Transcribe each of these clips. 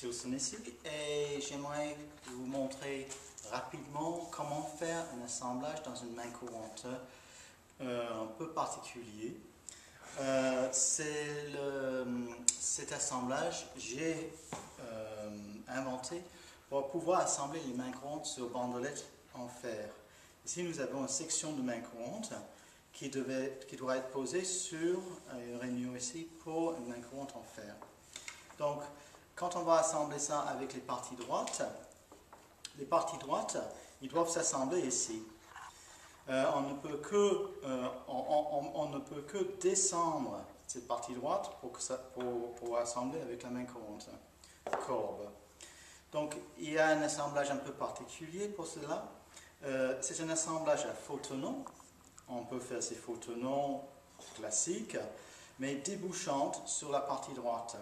ici au Sénégal et j'aimerais vous montrer rapidement comment faire un assemblage dans une main courante un peu particulier. Cet assemblage, j'ai inventé pour pouvoir assembler les mains courantes sur bandelettes en fer. Ici, nous avons une section de main courante qui doit être posée sur une réunion ici pour une main courante en fer. Donc, quand on va assembler ça avec les parties droites, ils doivent s'assembler ici. On ne peut que descendre cette partie droite pour assembler avec la main courante, courbe. Donc, il y a un assemblage un peu particulier pour cela. C'est un assemblage à photonons. On peut faire ces photonons classiques, mais débouchantes sur la partie droite.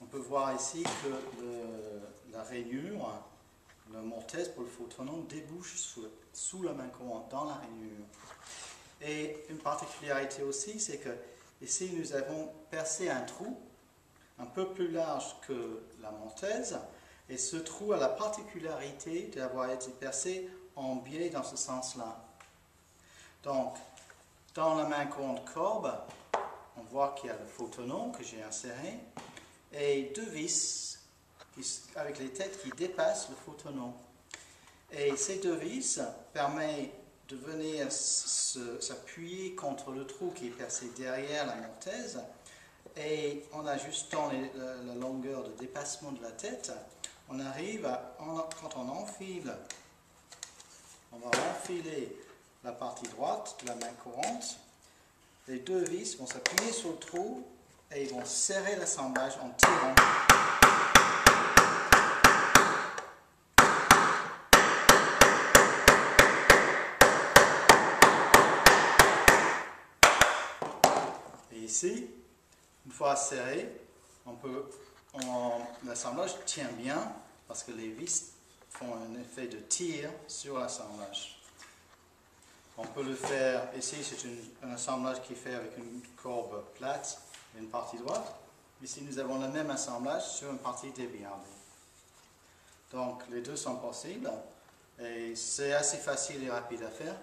On peut voir ici que la rainure, le mortaise pour le photonon débouche sous la main courante, dans la rainure. Et une particularité aussi, c'est que ici nous avons percé un trou un peu plus large que la mortaise, et ce trou a la particularité d'avoir été percé en biais dans ce sens-là. Donc, dans la main courante courbe, on voit qu'il y a le photonon que j'ai inséré, et deux vis avec les têtes qui dépassent le photonon. Et ces deux vis permettent de venir s'appuyer contre le trou qui est percé derrière la mortaise, et en ajustant la longueur de dépassement de la tête, on arrive quand on enfile, on va enfiler la partie droite de la main courante, les deux vis vont s'appuyer sur le trou et ils vont serrer l'assemblage en tirant. Et ici, une fois serré, l'assemblage tient bien parce que les vis font un effet de tir sur l'assemblage. On peut le faire, ici c'est un assemblage qui est fait avec une courbe plate et une partie droite. Ici nous avons le même assemblage sur une partie débillardée. Donc les deux sont possibles et c'est assez facile et rapide à faire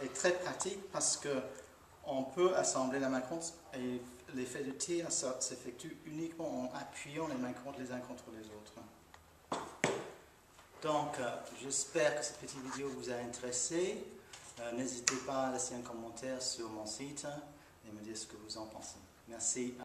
et très pratique parce qu'on peut assembler la main courante et l'effet de tir s'effectue uniquement en appuyant les mains courantes les uns contre les autres. Donc j'espère que cette petite vidéo vous a intéressé. N'hésitez pas à laisser un commentaire sur mon site et me dire ce que vous en pensez. Merci.